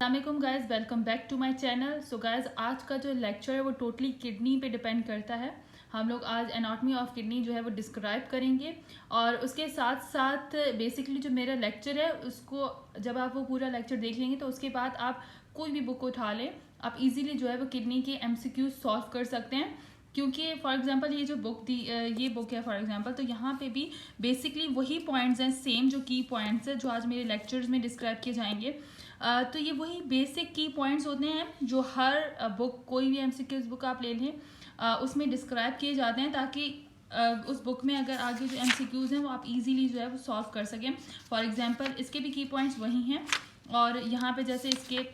अस्सलाम वालेकुम guys, welcome back to my channel. So guys, आज का जो लेक्चर है वो टोटली किडनी पे डिपेंड करता है। हम लोग आज एनाटॉमी ऑफ किडनी जो है वो डिस्क्राइब करेंगे और उसके साथ साथ बेसिकली जो मेरा लेक्चर है उसको जब आप वो पूरा लेक्चर देख लेंगे तो उसके बाद आप कोई भी बुक उठा लें, आप इजीली जो है वो किडनी के MCQ सॉल्व कर सकते हैं। क्योंकि फॉर एग्जांपल ये जो बुक दी ये बुक है फॉर एग्जांपल, तो यहाँ पे भी बेसिकली वही पॉइंट्स हैं, सेम जो की पॉइंट्स हैं जो आज मेरे लेक्चर्स में डिस्क्राइब किए जाएंगे। तो ये वही बेसिक की पॉइंट्स होते हैं जो हर बुक, कोई भी MCQ बुक आप ले लें उसमें डिस्क्राइब किए जाते हैं, ताकि उस बुक में अगर आगे जो MCQs हैं वो आप इजीली जो है वो सॉल्व कर सकें। फॉर एग्जांपल इसके भी की पॉइंट्स वही हैं और यहाँ पे जैसे इसके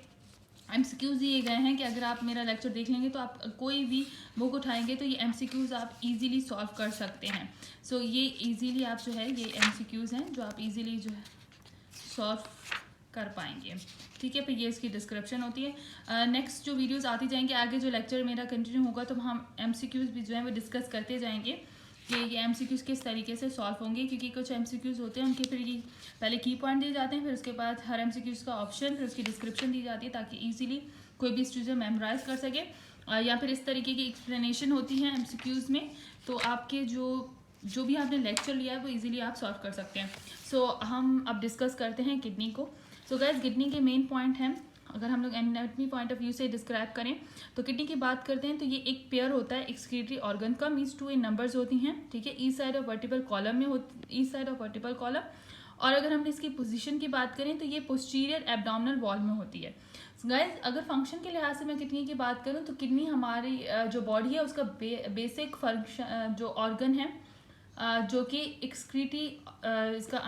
MCQs दिए गए हैं कि अगर आप मेरा लेक्चर देख लेंगे तो आप कोई भी बुक उठाएंगे तो ये MCQs आप इजीली सॉल्व कर सकते हैं। सो ये इजीली आप जो है ये MCQs हैं जो आप इजीली जो है सॉल्व कर पाएंगे। ठीक है, फिर ये इसकी डिस्क्रिप्शन होती है। नेक्स्ट जो वीडियोस आती जाएंगे, आगे जो लेक्चर मेरा कंटिन्यू होगा तो हम MCQs भी जो है वो डिस्कस करते जाएंगे कि ये MCQs किस तरीके से सॉल्व होंगे, क्योंकि कुछ MCQs होते हैं उनके फिर ये पहले की पॉइंट दिए जाते हैं, फिर उसके बाद हर MCQs का ऑप्शन, फिर उसकी डिस्क्रिप्शन दी जाती है ताकि ईजिली कोई भी स्टूडेंट मेमोराइज कर सके। या फिर इस तरीके की एक्सप्लेनेशन होती है MCQs में, तो आपके जो भी आपने लेक्चर लिया है वो इजीली आप सॉल्व कर सकते हैं। सो हम अब डिस्कस करते हैं किडनी को। सो गाइस, किडनी के मेन पॉइंट हैं, अगर हम लोग एनाटॉमी पॉइंट ऑफ व्यू से डिस्क्राइब करें तो किडनी की बात करते हैं तो ये एक पेयर होता है एक्सक्रीटरी ऑर्गन का, मीन्स 2 इन नंबर्स होती हैं। ठीक है, east side of vertebral column में east side of vertebral column. और अगर हम इसकी पोजीशन की बात करें तो ये पोस्टीरियर एब्डोमिनल वॉल में होती है। गाइस, अगर फंक्शन के लिहाज से मैं किडनी की बात करूं तो किडनी हमारी जो बॉडी है उसका बेसिक फंक्शन जो ऑर्गन है जो कि एक्सक्रीटी इसका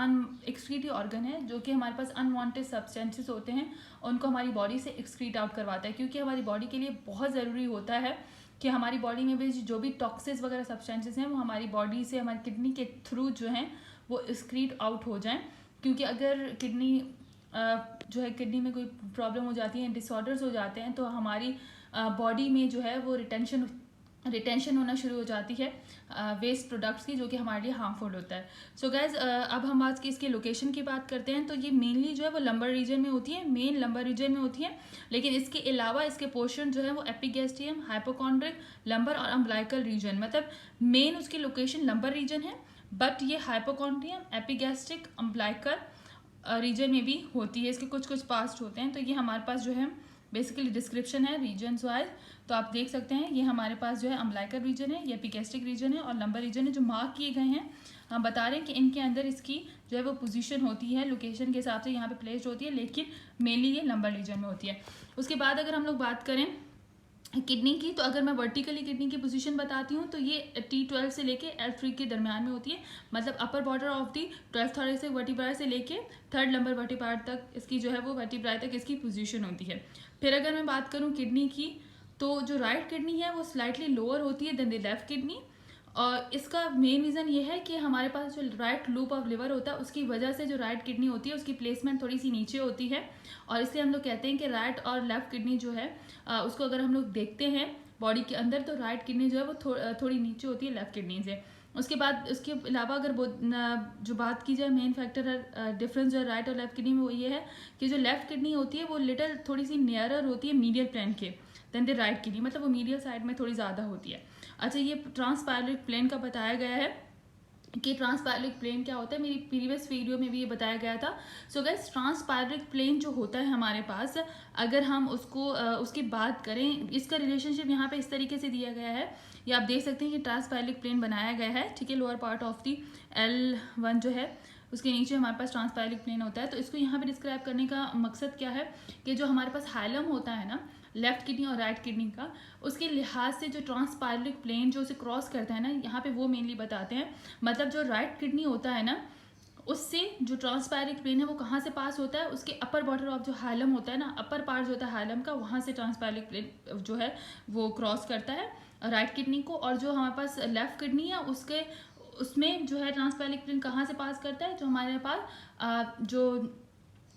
एक्सक्रीटी ऑर्गन है, जो कि हमारे पास अनवांटेड सब्सटेंसेस होते हैं उनको हमारी बॉडी से एक्सक्रीट आउट करवाता है। क्योंकि हमारी बॉडी के लिए बहुत ज़रूरी होता है कि हमारी बॉडी में भी जो भी टॉक्सिस वगैरह सब्सटेंसेस हैं वो हमारी बॉडी से हमारी किडनी के थ्रू जो हैं वो एक्सक्रीट आउट हो जाएं। क्योंकि अगर किडनी जो है किडनी में कोई प्रॉब्लम हो जाती है, डिसऑर्डर्स हो जाते हैं, तो हमारी बॉडी में जो है वो रिटेंशन होना शुरू हो जाती है वेस्ट प्रोडक्ट्स की, जो कि हमारे लिए हार्मफुल होता है। सो गाइज, अब हम आज की इसके लोकेशन की बात करते हैं तो ये मेनली जो है वो लंबर रीजन में होती है, मेन लंबर रीजन में होती है। लेकिन इसके अलावा इसके पोर्शन जो है वो एपिगैस्ट्रियम, हाइपोकॉन्ड्रिक, लंबर और अम्बलाइकल रीजन, मतलब मेन उसकी लोकेशन लंबर रीजन है, बट ये हाइपोकॉन्ड्रियम, एपिगैस्ट्रिक, अम्बलाइकल रीजन में भी होती है। इसके कुछ पार्ट्स होते हैं। तो ये हमारे पास जो है बेसिकली डिस्क्रिप्शन है रीजन्स वाइज, तो आप देख सकते हैं ये हमारे पास जो है अम्बलाइकल रीजन है, ये एपिगैस्ट्रिक रीजन है और लंबर रीजन है जो मार्क किए गए हैं। हम बता रहे हैं कि इनके अंदर इसकी जो है वो पोजीशन होती है, लोकेशन के हिसाब से यहाँ पे प्लेस्ड होती है, लेकिन मेनली ये लंबर रीजन में होती है। उसके बाद अगर हम लोग बात करें किडनी की, तो अगर मैं वर्टिकली किडनी की पोजीशन बताती हूँ तो ये T12 से लेके L3 के दरमियान में होती है, मतलब upper border of the 12th thoracic vertebrae से लेके 3rd लंबर वर्टिब्राई तक इसकी जो है वो वर्टिब्राई तक इसकी पोजीशन होती है। फिर अगर मैं बात करूँ किडनी की, तो जो राइट किडनी है वो स्लाइटली लोअर होती है देन द लेफ्ट किडनी, और इसका मेन रीज़न ये है कि हमारे पास जो राइट लूप ऑफ लिवर होता है उसकी वजह से जो राइट किडनी होती है उसकी प्लेसमेंट थोड़ी सी नीचे होती है, और इसलिए हम लोग कहते हैं कि राइट और लेफ्ट किडनी जो है उसको अगर हम लोग देखते हैं बॉडी के अंदर तो राइट किडनी जो है वो थोड़ी नीचे होती है लेफ्ट किडनी से। उसके बाद उसके अलावा अगर जो बात की जाए मेन फैक्टर है डिफरेंस जो है राइट और लेफ्ट किडनी में, वो ये है कि जो लेफ्ट किडनी होती है वो लिटिल थोड़ी सी नियरर होती है मीडियल प्लेन के देन द राइट किडनी, मतलब वो मीडियल साइड में थोड़ी ज़्यादा होती है। अच्छा, ये ट्रांसपैरेंट प्लेन का बताया गया है कि ट्रांसपैरेंट प्लेन क्या होता है, मेरी प्रीवियस वीडियो में भी ये बताया गया था। सो गाइस, ट्रांसपैरेंट प्लेन जो होता है हमारे पास, अगर हम उसको उसकी बात करें, इसका रिलेशनशिप यहाँ पे इस तरीके से दिया गया है, ये आप देख सकते हैं कि ट्रांसपैरेंट प्लेन बनाया गया है। ठीक है, lower part of the L1 जो है उसके नीचे हमारे पास ट्रांसपैरेंट प्लेन होता है। तो इसको यहाँ पे डिस्क्राइब करने का मकसद क्या है कि जो हमारे पास हाइलम होता है ना लेफ्ट किडनी और राइट किडनी का, उसके लिहाज से जो ट्रांसपैरेंट प्लेन जो उसे क्रॉस करता है ना, यहाँ पे वो मेनली बताते हैं। मतलब जो राइट किडनी होता है ना उससे जो ट्रांसपैरेंट प्लेन है वो कहाँ से पास होता है, उसके अपर बॉर्डर ऑफ जो हाइलम होता है ना, अपर पार्ट जो होता है हाइलम का, वहाँ से ट्रांसपैरेंट प्लेन जो है वो क्रॉस करता है राइट किडनी को। और जो हमारे पास लेफ्ट किडनी है उसमें जो है ट्रांसपैरेंट प्लेन कहाँ से पास करता है, जो हमारे पास जो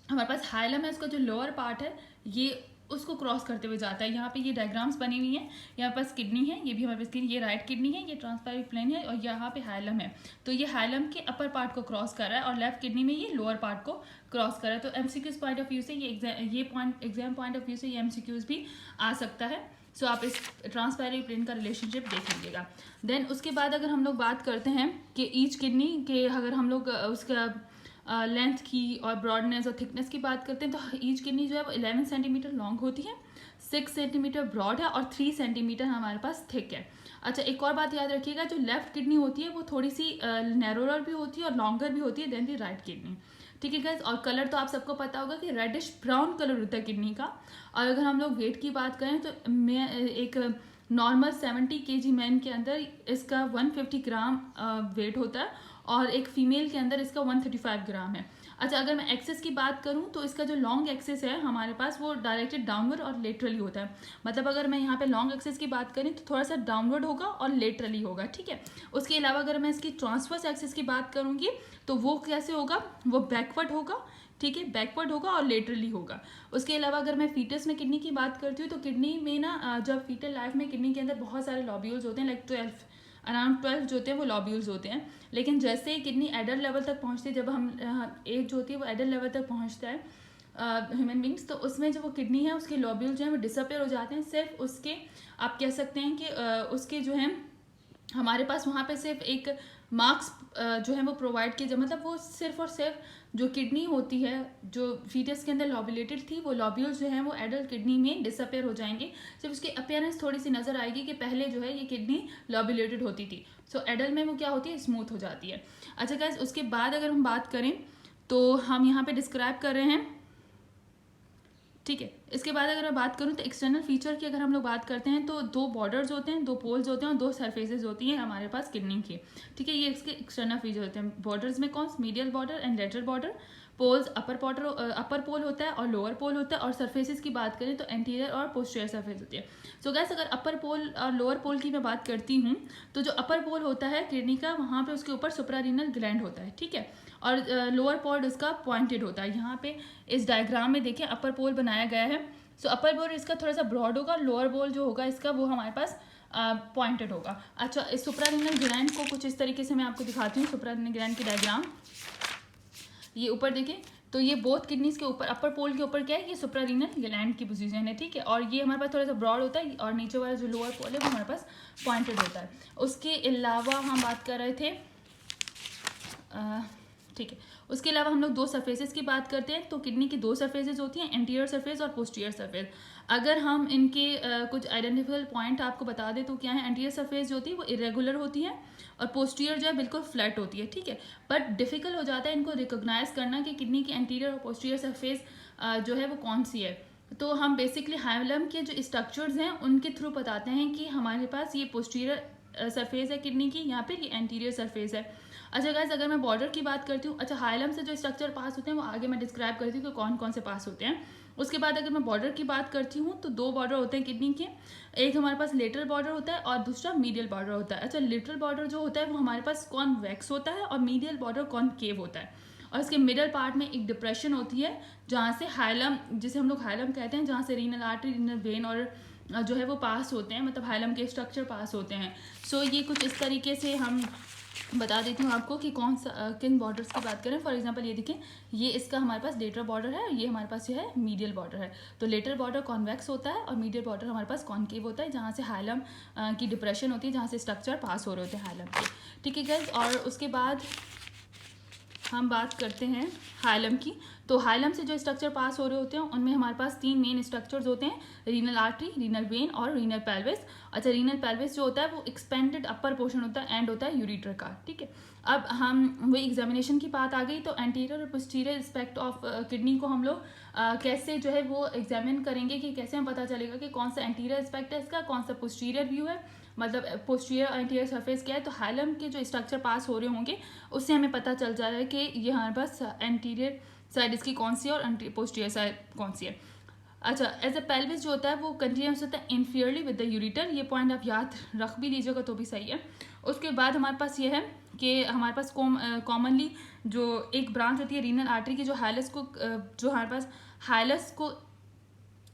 हमारे पास हाइलम है उसका जो लोअर पार्ट है ये उसको क्रॉस करते हुए जाता है। यहाँ पे ये डायग्राम्स बनी हुई हैं, यहाँ पास किडनी है, ये भी हमारे पास किडनी, ये राइट किडनी है, ये ट्रांसपेरेंट प्लेन है, और यहाँ पे हाइलम है। तो ये हाइलम के अपर पार्ट को क्रॉस कर रहा है और लेफ्ट किडनी में ये लोअर पार्ट को क्रॉस कर रहा है। तो एमसीक्यूज पॉइंट ऑफ व्यू से ये point, exam point of view से ये एमसीक्यूज भी आ सकता है। सो आप इस ट्रांसपेरेंट प्लेन का रिलेशनशिप देख लीजिएगा। देन उसके बाद अगर हम लोग बात करते हैं कि ईच किडनी के, अगर हम लोग उसका लेंथ की और ब्रॉडनेस और थिकनेस की बात करते हैं, तो ईच किडनी जो है वो 11 सेंटीमीटर लॉन्ग होती है, 6 सेंटीमीटर ब्रॉड है और 3 सेंटीमीटर हमारे पास थिक है। अच्छा, एक और बात याद रखिएगा, जो लेफ्ट किडनी होती है वो थोड़ी सी नैरोर भी होती है और लॉन्गर भी होती है देन दी राइट किडनी। ठीक है गाइस, और कलर तो आप सबको पता होगा कि रेडिश ब्राउन कलर होता है किडनी का। और अगर हम लोग वेट की बात करें तो मैं एक नॉर्मल 70 kg मैन के अंदर इसका 150 ग्राम वेट होता है और एक फीमेल के अंदर इसका 135 ग्राम है। अच्छा, अगर मैं एक्सेस की बात करूं तो इसका जो लॉन्ग एक्सेस है हमारे पास वो डायरेक्टेड डाउनवर्ड और लेटरली होता है। मतलब अगर मैं यहाँ पे लॉन्ग एक्सेस की बात करें तो थोड़ा सा डाउनवर्ड होगा और लेटरली होगा। ठीक है, उसके अलावा अगर मैं इसकी ट्रांसवर्स एक्सेस की बात करूँगी तो वो कैसे होगा, वो बैकवर्ड होगा। ठीक है, बैकवर्ड होगा और लेटरली होगा। उसके अलावा अगर मैं फीटस में किडनी की बात करती हूँ तो किडनी में ना, जब फीटल लाइफ में किडनी के अंदर बहुत सारे लॉब्यूल्स होते हैं, लाइक अराउंड 12 जो होते हैं वो लॉब्यूल्स होते हैं। लेकिन जैसे ही किडनी एडल्ट लेवल तक पहुंचती है, जब हम एज जो होती है वो एडल्ट लेवल तक पहुंचता है ह्यूमन बींग्स, तो उसमें जो वो किडनी है उसके लॉब्यूल जो है वो डिसअपेयर हो जाते हैं। सिर्फ उसके, आप कह सकते हैं कि उसके जो है हमारे पास वहाँ पे सिर्फ एक मार्क्स जो है वो प्रोवाइड किए जाए। मतलब वो सिर्फ और सिर्फ जो किडनी होती है जो फीटस के अंदर लॉब्यूलेटेड थी, वो लॉब्यूल्स जो हैं वो एडल्ट किडनी में डिसअपेयर हो जाएंगे। सिर्फ उसकी अपीयरेंस थोड़ी सी नजर आएगी कि पहले जो है ये किडनी लॉब्यूलेटेड होती थी। सो एडल्ट में वो क्या होती है, स्मूथ हो जाती है। अच्छा गाइस, उसके बाद अगर हम बात करें तो हम यहाँ पे डिस्क्राइब कर रहे हैं। ठीक है, इसके बाद अगर मैं बात करूँ तो एक्सटर्नल फीचर की अगर हम लोग बात करते हैं तो 2 बॉर्डर्स होते हैं, 2 पोल्स होते हैं और 2 सरफेसेस होती हैं हमारे पास किडनी की। ठीक है, ये इसके एक्सटर्नल फीचर होते हैं। बॉर्डर्स में कौन, medial border and lateral border. Poles upper pole होता है और लोअर पोल होता है। और सरफेसेस की बात करें तो एंटीरियर और पोस्टीरियर सरफेस होती है। सो गैस, अगर अपर पोल और लोअर पोल की मैं बात करती हूँ तो जो अपर पोल होता है किडनी का, वहाँ पे उसके ऊपर सुप्रारीनल ग्लैंड होता है। ठीक है, और लोअर पोल उसका पॉइंटेड होता है। यहाँ पे इस डायग्राम में देखिए अपर पोल बनाया गया है। सो अपर पोल इसका थोड़ा सा ब्रॉड होगा, लोअर पोल जो होगा इसका वो हमारे पास पॉइंटेड होगा। अच्छा, इस सुप्रारीनल ग्लैंड को कुछ इस तरीके से मैं आपको दिखाती हूँ। सुप्रारीनल ग्लैंड की डायग्राम ये ऊपर देखिए, तो ये बोथ किडनीज के ऊपर, अपर पोल के ऊपर क्या है, ये सुप्रारीनल ग्लैंड की पोजीशन है। ठीक है, और ये हमारे पास थोड़ा सा ब्रॉड होता है और नीचे वाला जो लोअर पोल है वो हमारे पास पॉइंटेड होता है। उसके अलावा हम बात कर रहे थे, ठीक है, उसके अलावा हम लोग 2 सरफेसेस की बात करते हैं। तो किडनी की 2 सरफेसेस होती हैं, एंटीरियर सरफेस और पोस्टीरियर सरफेस। अगर हम इनके कुछ आइडेंटिफाइबल पॉइंट आपको बता दें तो क्या है, एंटीरियर सरफेस जो होती है वो इरेगुलर होती है और पोस्टीरियर जो है बिल्कुल फ्लैट होती है। ठीक है, बट डिफिकल्ट हो जाता है इनको रिकोगनाइज करना कि किडनी की एंटीरियर और पोस्टीरियर सरफेस जो है वो कौन सी है। तो हम बेसिकली हाइलम के जो स्ट्रक्चर्स हैं उनके थ्रू बताते हैं कि हमारे पास ये पोस्टीरियर सरफेस है किडनी की, यहाँ पे ये एंटीरियर सरफेस है। अच्छा गाइस, अगर मैं बॉर्डर की बात करती हूँ, अच्छा हाइलम से जो स्ट्रक्चर पास होते हैं वो आगे मैं डिस्क्राइब करती हूँ कि कौन कौन से पास होते हैं। उसके बाद अगर मैं बॉर्डर की बात करती हूँ तो 2 बॉर्डर होते हैं किडनी के। एक हमारे पास लेटरल बॉर्डर होता है और दूसरा मीडियल बॉर्डर होता है। अच्छा, लेटरल बॉर्डर जो होता है वो हमारे पास कॉन्वेक्स होता है और मीडियल बॉर्डर कॉनकेव होता है। और इसके मिडल पार्ट में एक डिप्रेशन होती है जहाँ से हाइलम, जिसे हम लोग हाइलम कहते हैं, जहाँ से रीनल आर्टरी, रीनल वेन और जो है वो पास होते हैं, मतलब हाइलम के स्ट्रक्चर पास होते हैं। सो ये कुछ इस तरीके से हम बता देती हूँ आपको कि कौन सा किन बॉर्डर्स की बात करें। फॉर एग्जांपल ये देखें, ये इसका हमारे पास लेटरल बॉर्डर है, ये हमारे पास जो है मीडियल बॉर्डर है। तो लेटरल बॉर्डर कॉन्वेक्स होता है और मीडियल बॉर्डर हमारे पास कॉनकेव होता है, जहाँ से हाइलम की डिप्रेशन होती है, जहाँ से स्ट्रक्चर पास हो रहे होते हैं हाइलम के। ठीक है गाइस, और उसके बाद हम बात करते हैं हाइलम की। तो हाइलम से जो स्ट्रक्चर पास हो रहे होते हैं उनमें हमारे पास 3 मेन स्ट्रक्चर्स होते हैं, रीनल आर्टरी, रीनल वेन और रीनल पेल्विस। अच्छा, रीनल पेल्विस जो होता है वो एक्सपेंडेड अपर पोर्शन होता है, एंड होता है यूरिटर का। ठीक है, अब हम वही एग्जामिनेशन की बात आ गई तो एंटीरियर और पोस्टीरियर एस्पेक्ट ऑफ किडनी को हम लोग कैसे जो है वो एग्जामिन करेंगे कि कैसे हमें पता चलेगा कि कौन सा एंटीरियर एस्पेक्ट है इसका, कौन सा पोस्टीरियर व्यू है, मतलब पोस्टीरियर और एंटीरियर सरफेस क्या है। तो हाइलम के जो स्ट्रक्चर पास हो रहे होंगे उससे हमें पता चल जा रहा है कि ये हमारे पास एंटीरियर साइड इसकी कौन सी है और पोस्टीरियर साइड कौन सी है। अच्छा, एज अ पेल्विस जो होता है वो कंटिन्यूस होता है इंफीरियरली विद द यूरिटर। ये पॉइंट आप याद रख भी लीजिएगा तो भी सही है। उसके बाद हमारे पास ये है कि हमारे पास कॉमनली जो एक ब्रांच होती है रीनल आर्टरी की, जो हाइलस को जो हमारे पास हाइलस को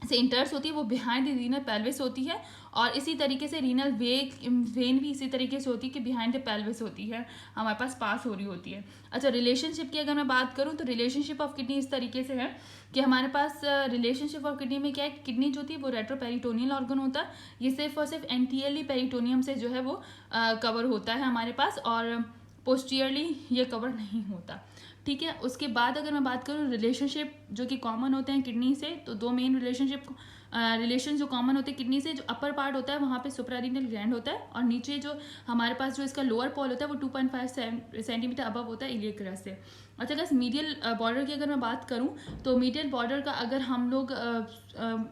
से इंटर्स होती है वो बिहाइंड द रीनल पेल्विस होती है, और इसी तरीके से रीनल वेन भी इसी तरीके से होती है कि बिहाइंड द पेल्विस होती है, हमारे पास पास हो रही होती है। अच्छा, रिलेशनशिप की अगर मैं बात करूँ तो रिलेशनशिप ऑफ किडनी इस तरीके से है कि हमारे पास रिलेशनशिप ऑफ किडनी में क्या है, किडनी जो होती है वो रेट्रोपेरिटोनियल ऑर्गन होता है, ये सिर्फ और सिर्फ एंटीरियरली पेरिटोनियम से जो है वो कवर होता है हमारे पास, और पोस्टीरियरली ये कवर नहीं होता। ठीक है, उसके बाद अगर मैं बात करूँ रिलेशनशिप जो कि कॉमन होते हैं किडनी से, तो दो मेन रिलेशन जो कॉमन होते हैं किडनी से, जो अपर पार्ट होता है वहाँ पे सुप्रारीनल ग्लैंड होता है, और नीचे जो हमारे पास जो इसका लोअर पॉल होता है वो 2.5 सेंटीमीटर अबव होता है इलियक क्रस्ट से। अच्छा गाइस, मीडियल बॉर्डर की अगर मैं बात करूँ तो मीडियल बॉर्डर का अगर हम लोग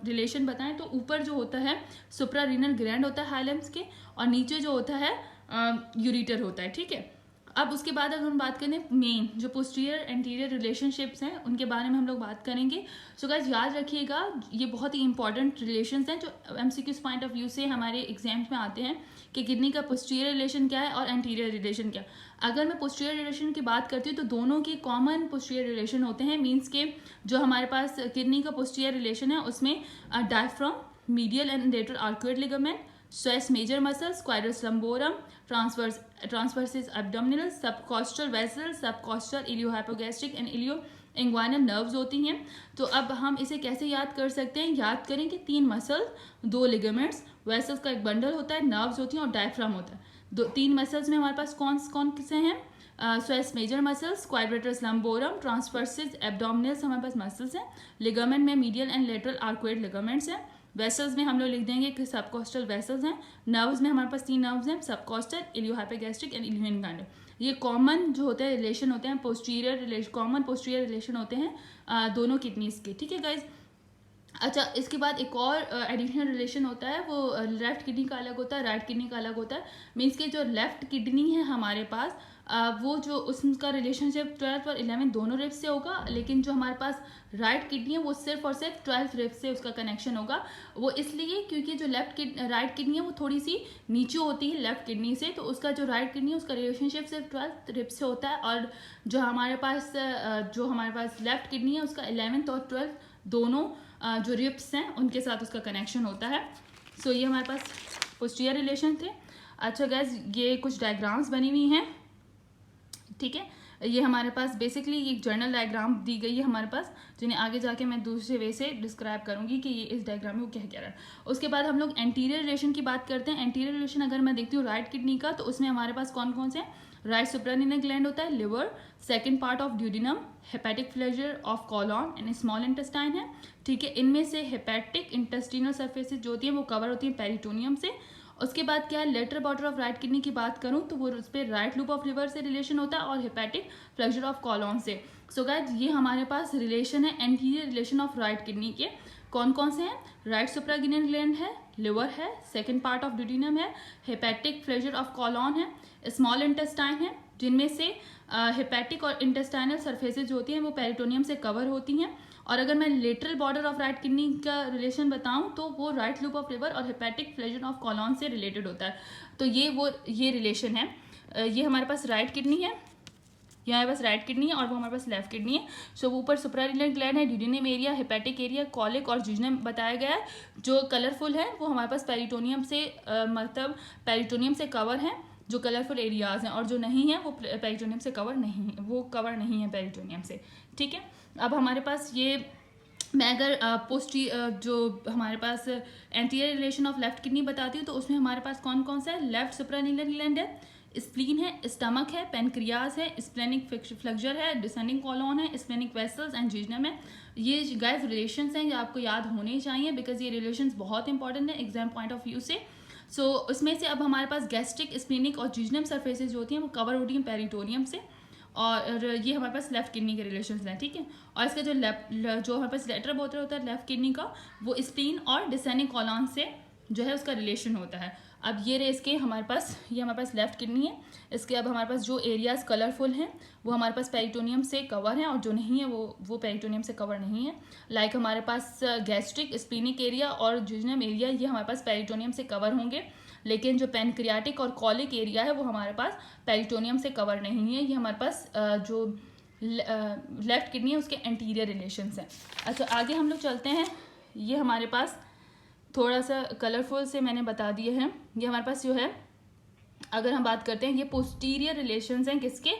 रिलेशन बताएं तो ऊपर जो होता है सुप्रारीनल ग्लैंड होता है हाइलम्स के, और नीचे जो होता है यूरिटर होता है। ठीक है, अब उसके बाद अगर हम बात करें मेन जो पोस्टीरियर एंटीरियर रिलेशनशिप्स हैं उनके बारे में हम लोग बात करेंगे। सो गाइस याद रखिएगा, ये बहुत ही इंपॉर्टेंट रिलेशंस हैं जो एमसीक्यूज पॉइंट ऑफ व्यू से हमारे एग्जाम्स में आते हैं कि किडनी का पोस्टीरियर रिलेशन क्या है और एंटीरियर रिलेशन क्या। अगर मैं पोस्टीरियर रिलेशन की बात करती हूँ तो दोनों के कॉमन पोस्टीरियर रिलेशन होते हैं, मीन्स के जो हमारे पास किडनी का पोस्टीरियर रिलेशन है उसमें diaphragm, medial and lateral arcuate ligament, stress major muscle, squires लंबोरम, transversus abdominal, सबकॉस्टल vessel, सबकॉस्टल इलियोहाइपोगैस्ट्रिक and इलियो inguinal nerves होती हैं। तो अब हम इसे कैसे याद कर सकते हैं, याद करें कि 3 मसल्स, 2 लिगामेंट्स, वेसल्स का एक बंडल होता है, नर्व्स होती हैं और डायफ्राम होता है। 3 मसल्स में हमारे पास कौन से हैं, स्ट्रेस major muscles, quadratus lumborum, transversus abdominals हमारे पास मसल्स हैं, लिगामेंट में medial and lateral arcuate ligaments हैं, वेसल्स में हम लोग लिख देंगे कि सबकॉस्टल वेसल्स हैं, नर्व्स में हमारे पास 3 नर्व्स हैं, सबकॉस्टल, इलियोहाइपोगैस्ट्रिक एंड इलियो इंग्वाइनल। ये कॉमन जो होते हैं रिलेशन होते हैं posterior relation, common posterior relation होते हैं दोनों किडनीज के। ठीक है गाइज, अच्छा इसके बाद एक और एडिशनल रिलेशन होता है, वो लेफ्ट किडनी का अलग होता है, राइट किडनी का अलग होता है। मीन्स के जो लेफ्ट किडनी है हमारे पास वो जो उसका रिलेशनशिप 12th और 11th दोनों रिब्स से होगा, लेकिन जो हमारे पास राइट किडनी है वो सिर्फ और सिर्फ 12th रिब्स से उसका कनेक्शन होगा। वो इसलिए क्योंकि जो राइट किडनी है वो थोड़ी सी नीचे होती है लेफ्ट किडनी से, तो उसका जो राइट किडनी है उसका रिलेशनशिप सिर्फ 12th रिब्स से होता है, और जो हमारे पास लेफ्ट किडनी है उसका 11th और 12th दोनों जो रिब्स हैं उनके साथ उसका कनेक्शन होता है। सो ये हमारे पास पोस्टीरियर रिलेशन थे। अच्छा गैस, ये कुछ डायग्राम्स बनी हुई हैं। ठीक है, ये हमारे पास बेसिकली एक जर्नल डायग्राम दी गई है हमारे पास, जिन्हें आगे जाके मैं दूसरे वे से डिस्क्राइब करूंगी कि ये इस डायग्राम में वो क्या कह रहा है। उसके बाद हम लोग एंटीरियर रिलेशन की बात करते हैं। एंटीरियर रिलेशन अगर मैं देखती हूँ राइट किडनी का, तो उसमें हमारे पास कौन कौन से हैं, राइट सुप्रारीनल ग्लैंड होता है, liver, second part of duodenum, hepatic flexure of colon and small intestine है। ठीक है, इनमें से हेपेटिक इंटेस्टिनल सर्फेसेज जो होती है वो कवर होती है पेरिटोनियम से। उसके बाद क्या है, lateral border of right kidney की बात करूं तो वो उस पर राइट लूप ऑफ लिवर से रिलेशन होता है और हेपेटिक फ्लेक्चर ऑफ कॉलॉन से। सो गाइस ये हमारे पास रिलेशन है anterior relation of right kidney के। कौन कौन से हैं, राइट सुप्रागिनल ग्लैंड है, लिवर है, सेकंड पार्ट ऑफ ड्यूडिनम है, हेपेटिक फ्लेक्चर ऑफ कॉलॉन है, स्मॉल इंटेस्टाइन है, जिनमें से हेपेटिक और इंटेस्टाइनल सर्फेसेज जो होती हैं वो पेरिटोनियम से कवर होती हैं। और अगर मैं lateral border of right kidney का रिलेशन बताऊं तो वो राइट लूप ऑफ लिवर और हेपेटिक फ्लेजन ऑफ कॉलॉन से रिलेटेड होता है। तो ये रिलेशन है। ये हमारे पास राइट किडनी है, ये हमारे पास राइट किडनी है और वो हमारे पास लेफ्ट किडनी है। सो ऊपर सुप्रारिनल ग्लैंड है, duodenum area, hepatic area, colic और जिजनम बताया गया है। जो कलरफुल है वो हमारे पास पेरिटोनियम से मतलब पेरिटोनियम से कवर है जो कलरफुल एरियाज हैं, और जो नहीं है वो पेरिटोनियम से कवर नहीं है, वो कवर नहीं है पेरिटोनियम से। ठीक है, अब हमारे पास ये मैं अगर जो हमारे पास anterior relation of left kidney बताती हूँ तो उसमें हमारे पास कौन कौन सा है, लेफ्ट सुप्रारिनल ग्लैंड है, स्प्लीन है, स्टमक है, पेनक्रियाज है, स्प्लेनिक फ्लेक्चर है, डिसेंडिंग कॉलॉन है, स्प्लेनिक वेसल्स एंड जिजनम है। ये गाइस रिलेशंस हैं जो आपको याद होने चाहिए बिकॉज ये रिलेशंस बहुत इंपॉर्टेंट है एग्जाम पॉइंट ऑफ व्यू से। सो उसमें से अब हमारे पास गैस्ट्रिक, स्प्लेनिक और जिजनम सर्फेसेज जो होती हैं वो कवर होती हैं पेरिटोनियम से, और ये हमारे पास लेफ्ट किडनी के रिलेशंस हैं। ठीक है, और इसका जो हमारे पास लेटरल बॉर्डर होता है लेफ्ट किडनी का वो स्प्लीन और डिसेंडिंग कॉलॉन से जो है उसका रिलेशन होता है। अब ये रेस के हमारे पास लेफ्ट किडनी है। इसके अब हमारे पास जो एरियाज कलरफुल हैं वो हमारे पास पेरिटोनियम से कवर हैं और जो नहीं है वो पेरिटोनियम से कवर नहीं है। लाइक हमारे पास गैस्ट्रिक, स्प्लीनिक एरिया और जिजनम एरिया ये हमारे पास पेरिटोनियम से कवर होंगे, लेकिन जो पेनक्रियाटिक और कॉलिक एरिया है वो हमारे पास पेरिटोनियम से कवर नहीं है। ये हमारे पास जो लेफ्ट किडनी है उसके एंटीरियर रिलेशंस हैं। अच्छा आगे हम लोग चलते हैं ये हमारे पास थोड़ा सा कलरफुल से मैंने बता दिए हैं। ये हमारे पास जो है, अगर हम बात करते हैं, ये पोस्टीरियर रिलेशंस हैं किसके,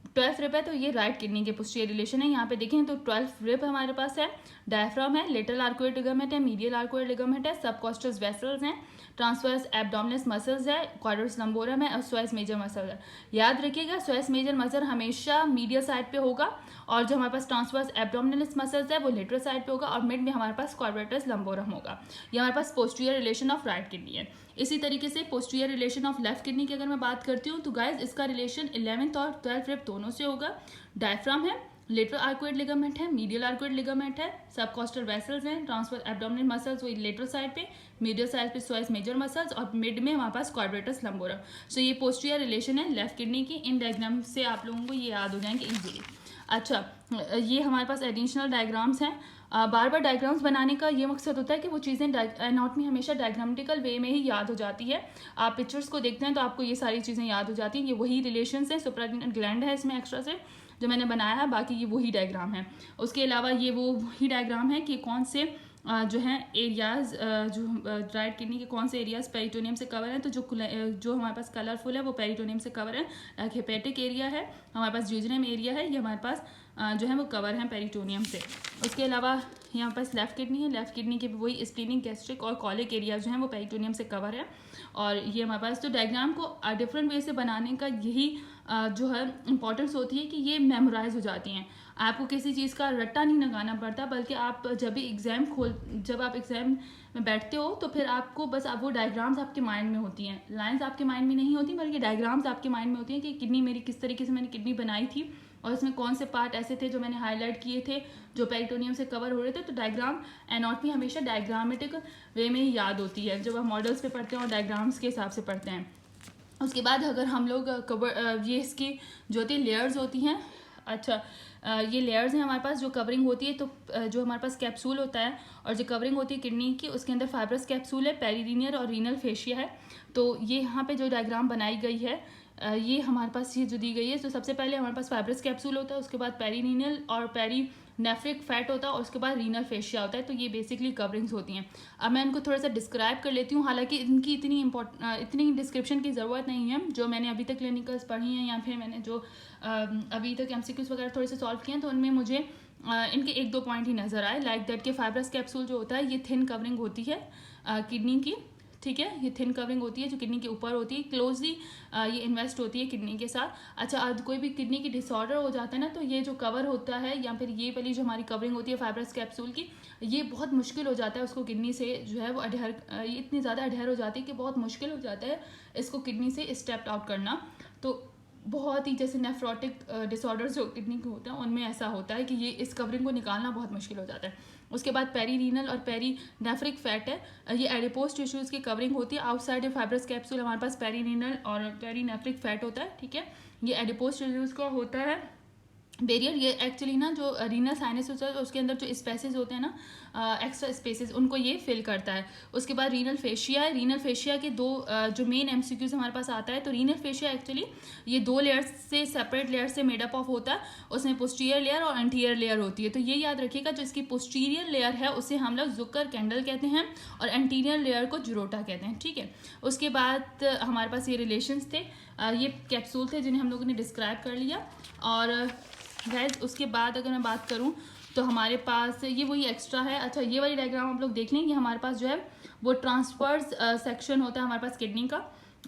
12th रिब है तो ये राइट किडनी के पोस्टीरियर रिलेशन है। यहाँ पे देखें तो 12th रिब हमारे पास है, डायफ्राम है, लेटरल आर्कुएट लिगामेंट है, मीडियल आर्कुएट लिगामेंट है, सबकॉस्टस वेसल्स हैं, ट्रांसवर्स एब्डोमिनस मसल्स है, क्वाड्रस लंबोरम है और स्वेस मेजर मसल है। याद रखिएगा स्वेस मेजर मसल हमेशा मीडियल साइड पे होगा और जो हमारे पास ट्रांसवर्स एब्डोमिनस मसल्स है वो लेटरल साइड पे होगा और मिड में हमारे पास क्वाड्रेटस लंबोरम होगा। ये हमारे पास posterior relation of right kidney है। इसी तरीके से posterior relation of left kidney की अगर मैं बात करती हूँ तो गाइज इसका रिलेशन 11th और 12th रिब दोनों से होगा। डायफ्राम है, लेटरल आर्कुएट लिगामेंट है, मीडियल आर्कुएट लिगामेंट है, सबकॉस्टल वेसल्स हैं, ट्रांसवर्स एब्डोमिनल मसल्स वही लेटरल साइड पे, मीडियल साइड पे स्वेस मेजर मसल्स और मिड में हमारे पास क्वाड्रेटस लंबोरम। सो ये पोस्टीरियर रिलेशन है लेफ्ट किडनी की। इन डायग्राम से आप लोगों को ये याद हो जाएंगे इजीली। अच्छा, ये हमारे पास एडिशनल डायग्राम्स हैं। बार बार डायग्राम्स बनाने का ये मकसद होता है कि वो चीज़ें एनाटॉमी हमेशा डायग्रामेटिकल वे में ही याद हो जाती है। आप पिक्चर्स को देखते हैं तो आपको ये सारी चीज़ें याद हो जाती हैं। ये वही रिलेशंस हैं, सुप्रारेनियल ग्लैंड है इसमें एक्स्ट्रा से जो मैंने बनाया है, बाकी ये वही डायग्राम है। उसके अलावा ये वो वही डायग्राम है कि कौन से जो हैं एरियाज़, जो राइट किडनी के कौन से एरियाज़ पेरिटोनियम से कवर हैं। तो जो हमारे पास कलरफुल है वो पेरिटोनियम से कवर है। हेपेटिक एरिया है, हमारे पास ड्यूजनम एरिया है, ये हमारे पास जो है वो कवर हैं पेरिटोनियम से। उसके अलावा यहाँ पास लेफ्ट किडनी है, लेफ्ट किडनी के वही स्प्लीनिक, गैस्ट्रिक और कॉलिक एरिया जो हैं वो पेरिटोनियम से कवर है। और ये हमारे पास तो डायग्राम को डिफरेंट वे से बनाने का यही जो है इंपॉर्टेंस होती है कि ये मेमोराइज हो जाती हैं। आपको किसी चीज़ का रट्टा नहीं लगाना पड़ता, बल्कि आप जब भी जब आप एग्ज़ाम में बैठते हो तो फिर आपको बस आप वो डायग्राम्स आपके माइंड में होती हैं, लाइंस आपके माइंड में नहीं होती बल्कि डायग्राम्स आपके माइंड में होती हैं कि किडनी मेरी किस तरीके से मैंने किडनी बनाई थी और इसमें कौन से पार्ट ऐसे थे जो मैंने हाईलाइट किए थे जो पेरिटोनियम से कवर हो रहे थे। तो डायग्राम एनाटॉमी हमेशा डायग्रामेटिक वे में ही याद होती है जब आप मॉडल्स पे पढ़ते हैं और डायग्राम्स के हिसाब से पढ़ते हैं। उसके बाद अगर हम लोग ये इसकी जो होती है लेयर्स होती हैं। अच्छा, ये लेयर्स हैं हमारे पास जो कवरिंग होती है। तो जो हमारे पास कैप्सूल होता है और जो कवरिंग होती है किडनी की, उसके अंदर फाइब्रस कैप्सूल है, पेरीरीनियल और रीनल फेशिया है। तो ये यहाँ पे जो डायग्राम बनाई गई है ये हमारे पास ये जो दी गई है, तो सबसे पहले हमारे पास फाइब्रस कैप्सूल होता है, उसके बाद पेरीरीनियल और पेरीनेफ्रिक फैट होता है और उसके बाद रीनल फेशिया होता है। तो ये बेसिकली कवरिंग्स होती हैं। अब मैं इनको थोड़ा सा डिस्क्राइब कर लेती हूँ, हालांकि इनकी इतनी डिस्क्रिप्शन की ज़रूरत नहीं है। जो मैंने अभी तक क्लिनिकल्स पढ़ी हैं या फिर मैंने जो अभी तक MCQs वगैरह थोड़े से सॉल्व किए हैं तो उनमें मुझे इनके 1-2 पॉइंट ही नज़र आए। लाइक दैट के फाइब्रस कैप्सूल जो होता है ये थिन कवरिंग होती है किडनी की, ठीक है। ये थिन कवरिंग होती है जो किडनी के ऊपर होती है, क्लोजली ये इन्वेस्ट होती है किडनी के साथ। अच्छा, कोई भी किडनी की डिसऑर्डर हो जाता है ना, तो ये जो कवर होता है या फिर ये वाली जो हमारी कवरिंग होती है फाइब्रस कैप्सूल की, ये बहुत मुश्किल हो जाता है उसको किडनी से जो है वो ये इतनी ज़्यादा अडहेर हो जाती है कि बहुत मुश्किल हो जाता है इसको किडनी से स्टेप आउट करना। तो बहुत ही जैसे नेफ्रोटिक डिसऑर्डर्स जो किडनी के होते हैं उनमें ऐसा होता है कि ये इस कवरिंग को निकालना बहुत मुश्किल हो जाता है। उसके बाद पेरीरीनल और पेरीनेफ्रिक फैट है, ये एडिपोज टिश्यूज़ की कवरिंग होती है। आउटसाइड फाइब्रस कैप्सूल हमारे पास पेरीरीनल और पेरीनेफ्रिक फैट होता है, ठीक है। ये एडिपोज टिश्यूज़ का होता है बैरियर। ये एक्चुअली ना जो रीनल साइनस होता है उसके अंदर जो स्पेसेस होते हैं ना, एक्स्ट्रा स्पेसेस, उनको ये फिल करता है। उसके बाद रीनल फेशिया है। रीनल फेशिया के दो जो मेन MCQs हमारे पास आता है, तो रीनल फेशिया एक्चुअली ये 2 लेयर्स से सेपरेट लेयर से मेडअप ऑफ होता है। उसमें पोस्टीरियर लेयर और एंटीरियर लेयर होती है। तो ये याद रखिएगा, जो इसकी पोस्टीरियर लेयर है उसे हम लोग जुकर कैंडल कहते हैं और एंटीरियर लेयर को जुरोटा कहते हैं, ठीक है। उसके बाद हमारे पास ये रिलेशंस थे, ये कैप्सूल थे जिन्हें हम लोगों ने डिस्क्राइब कर लिया। और गाइस उसके बाद अगर मैं बात करूं तो हमारे पास ये वही एक्स्ट्रा है। अच्छा, ये वाली डायग्राम आप लोग देख लें, ये हमारे पास जो है वो ट्रांसफर्स सेक्शन होता है हमारे पास किडनी का।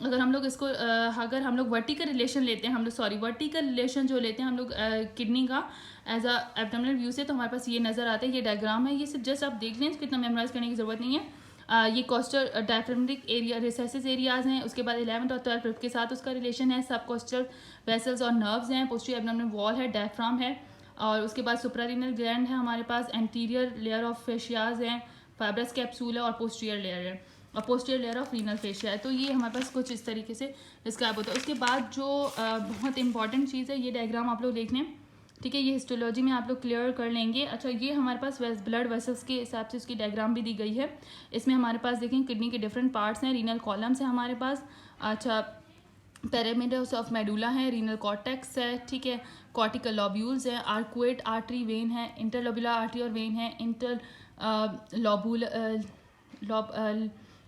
अगर हम लोग इसको अगर हम लोग वर्टिकल रिलेशन लेते हैं, वर्टिकल रिलेशन जो लेते हैं हम लोग किडनी का एज अ एब्डोमिनल व्यू से, तो हमारे पास ये नज़र आता है। ये डायग्राम है, ये सिर्फ जस्ट आप देख लें, इसको इतना मेमोराइज करने की ज़रूरत नहीं है। ये कोस्टल डायफ्रामेटिक एरिया रिसेसिस एरियाज़ हैं। उसके बाद 11th और 12th रिब के साथ उसका रिलेशन है। सब कोस्टल वेसल्स और नर्व्स हैं। पोस्टीरियर एब्डोमिनल वॉल है, डायफ्राम है। और उसके बाद सुप्रारीनल ग्लैंड है हमारे पास, एंटीरियर लेयर ऑफ फेशियाज हैं, फाइब्रस कैप्सूल है और पोस्टीरियर लेयर है और posterior layer of renal fascia है। तो ये हमारे पास कुछ इस तरीके से डिस्क्राइब होता है। उसके बाद जो बहुत इंपॉर्टेंट चीज़ है, ये डायग्राम आप लोग देख लें, ठीक है। ये हिस्टोलॉजी में आप लोग क्लियर कर लेंगे। अच्छा, ये हमारे पास ब्लड वेसल्स के हिसाब से उसकी डायग्राम भी दी गई है। इसमें हमारे पास देखें किडनी के डिफरेंट पार्ट्स हैं। रीनल कॉलम्स हैं हमारे पास। अच्छा, पैरामीटर्स ऑफ मेडुला है, रीनल कॉर्टेक्स है, ठीक है, कॉर्टिकल लॉब्यूल्स है, आर्कुएट आर्टरी वेन है, इंटरलोबुलर आर्टरी और वेन है,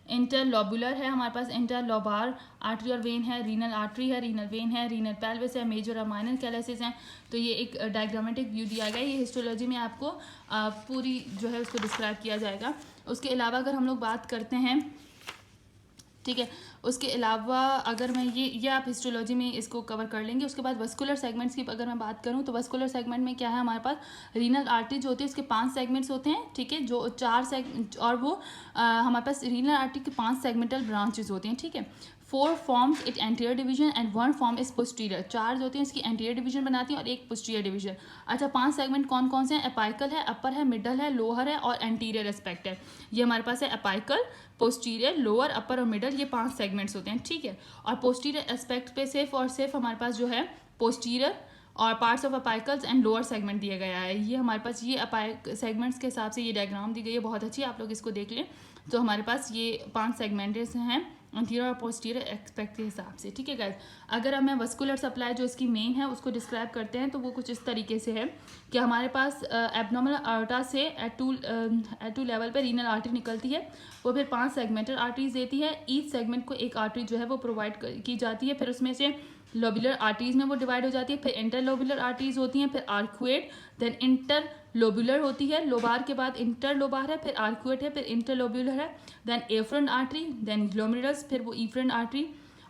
इंटरलोबुलर है हमारे पास, इंटरलोबार आर्टरी और वेन है, रीनल आर्टरी है, रीनल वेन है, रीनल पेल्विस है, मेजर और माइनर कैलेसिस हैं। तो ये एक डायग्रामेटिक व्यू दिया गया है। ये हिस्टोलॉजी में आपको पूरी जो है उसको डिस्क्राइब किया जाएगा। उसके अलावा अगर हम लोग बात करते हैं, ठीक है, उसके अलावा अगर मैं ये आप हिस्टोलॉजी में इसको कवर कर लेंगे। उसके बाद वस्कुलर सेगमेंट्स की अगर मैं बात करूं तो वस्कुलर सेगमेंट में क्या है हमारे पास, रीनल आर्टरी जो होती है उसके 5 सेगमेंट्स होते हैं, ठीक है, जो 4 और वो हमारे पास रीनल आर्टरी के 5 सेगमेंटल ब्रांचेस होती हैं, ठीक है। 4 forms it anterior division and 1 form is posterior. 4 जो होती हैं इसकी एंटीरियर डिवीजन बनाती हैं और एक पोस्टीरियर डिवीजन। अच्छा, 5 सेगमेंट कौन कौन से हैं? एपाइकल है, अपर है, मिडल है, लोअर है और एंटीरियर एस्पेक्ट है। ये हमारे पास है एपाइकल, पोस्टीरियर, लोअर, अपर और मिडल, ये 5 सेगमेंट्स होते हैं, ठीक है। और पोस्टीरियर एस्पेक्ट पे सिर्फ और सिर्फ हमारे पास जो है पोस्टीरियर और parts of apicals and lower segment दिया गया है। ये हमारे पास ये अपाइक सेगमेंट्स के हिसाब से ये डायग्राम दी गई है, बहुत अच्छी, आप लोग इसको देख लें। तो हमारे पास ये 5 सेगमेंट्स हैं एंटीरियर और पोस्टीरियर एस्पेक्ट के हिसाब से, ठीक है गाइस। अगर अब मैं वस्कुलर सप्लाई जो इसकी मेन है उसको डिस्क्राइब करते हैं तो वो कुछ इस तरीके से है कि हमारे पास एब्डोमिनल आर्टा से एट टू लेवल पे रीनल आर्टरी निकलती है। वो फिर 5 सेगमेंटल आर्टरीज देती है। ईच सेगमेंट को एक आर्टरी जो है वो प्रोवाइड की जाती है। फिर उसमें से लोबुलर आर्टरीज में वो डिवाइड हो जाती है। फिर इंटरलोबुलर आर्टरीज होती हैं, फिर आर्कुएट, देन इंटरलोबुलर होती है, लोबार के बाद इंटरलोबार है, फिर आर्कुएट है, फिर इंटरलोबुलर है, then afferent artery, then glomerulus, फिर वो इफरेंट आर्टरी,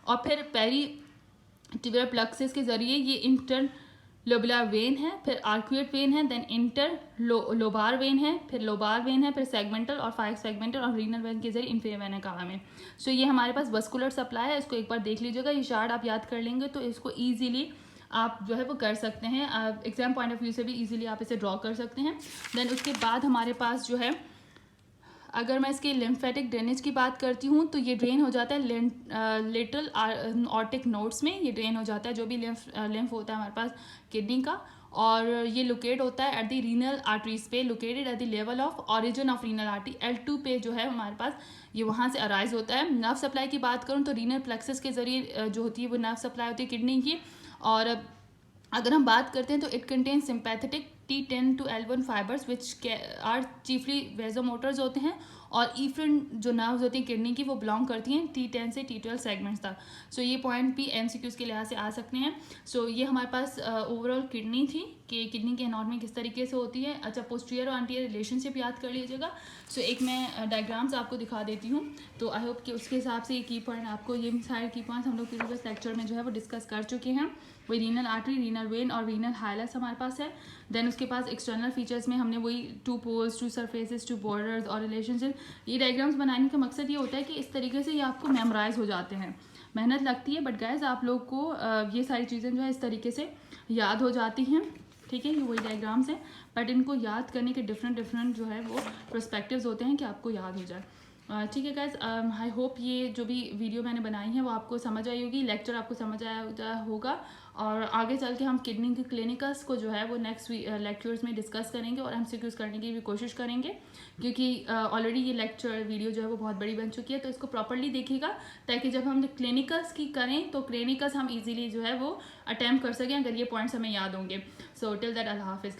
और फिर पेरीटिबुलर प्लक्सस के जरिए ये इंटरलोबुलर वेन है, फिर आर्कुएट वेन है, देन इंटरलोबार वेन है, फिर लोबार वेन है, फिर सेगमेंटल और 5 सेगमेंटल और रीनल वेन के जरिए इंफीरियर वेना कावा में। सो ये हमारे पास वस्कुलर सप्लाई है। इसको एक बार देख लीजिएगा, ये चार्ट आप याद कर लेंगे तो इसको ईजिली आप जो है वो कर सकते हैं। एग्जाम पॉइंट ऑफ व्यू से भी इजीली आप इसे ड्रॉ कर सकते हैं। देन उसके बाद हमारे पास जो है, अगर मैं इसके लिम्फेटिक ड्रेनेज की बात करती हूँ तो ये ड्रेन हो जाता है लिटल ऑर्टिक नोड्स में, ये ड्रेन हो जाता है जो भी लिम्फ होता है हमारे पास किडनी का, और ये लोकेट होता है एट द रीनल आर्टरीज पे, located at the level of origin of renal artery, L2 पे जो है हमारे पास ये वहाँ से अराइज होता है। नर्व सप्लाई की बात करूँ तो रीनल प्लेक्सस के जरिए जो होती है वो नर्व सप्लाई होती है किडनी की। और अगर हम बात करते हैं तो it contain sympathetic T10 to L1 fibres which are chiefly vasomotors होते हैं, और इफरेंट जो नर्व्स होती हैं किडनी की वो बिलोंग करती हैं T10 से T12 सेगमेंट्स तक। सो ये पॉइंट भी MCQs के लिहाज से आ सकते हैं। सो ये हमारे पास ओवरऑल किडनी थी कि किडनी की एनाटॉमी किस तरीके से होती है। अच्छा, पोस्टीरियर और एंटीरियर रिलेशनशिप याद कर लीजिएगा। सो एक मैं डायग्राम्स आपको दिखा देती हूँ, तो आई होप कि उसके हिसाब से ये की पॉइंट आपको, ये सारे की पॉइंट्स हम लोग प्रीवियस लेक्चर में जो है वो डिस्कस कर चुके हैं। वही रीनल आर्टरी, रीनल वेन और रीनल हाइलस हमारे पास है। देन उसके पास एक्सटर्नल फीचर्स में हमने वही 2 पोल्स, 2 सरफेसेस, 2 बॉर्डर्स और रिलेशनशिप। ये डायग्राम्स बनाने का मकसद ये होता है कि इस तरीके से ये आपको मेमोराइज हो जाते हैं। मेहनत लगती है बट गाइस आप लोग को ये सारी चीज़ें जो है इस तरीके से याद हो जाती हैं, ठीक है। ये वही डायग्राम्स हैं बट इनको याद करने के डिफरेंट जो है वो पर्सपेक्टिव्स होते हैं कि आपको याद हो जाए, ठीक है गाइस। आई होप ये जो भी वीडियो मैंने बनाई है वो आपको समझ आई होगी, लेक्चर आपको समझ आया होगा, और आगे चल के हम किडनी के क्लिनिकल्स को जो है वो नेक्स्ट लेक्चर्स में डिस्कस करेंगे और MCQs करने की भी कोशिश करेंगे, क्योंकि ऑलरेडी ये लेक्चर वीडियो जो है वो बहुत बड़ी बन चुकी है। तो इसको प्रॉपर्ली देखिएगा ताकि जब हम क्लिनिकल्स की करें तो क्लिनिकल्स हम इजीली जो है वो अटैम्प्ट कर सकें अगर ये पॉइंट्स हमें याद होंगे। सो टिल दैट, अल्लाह हाफिज़।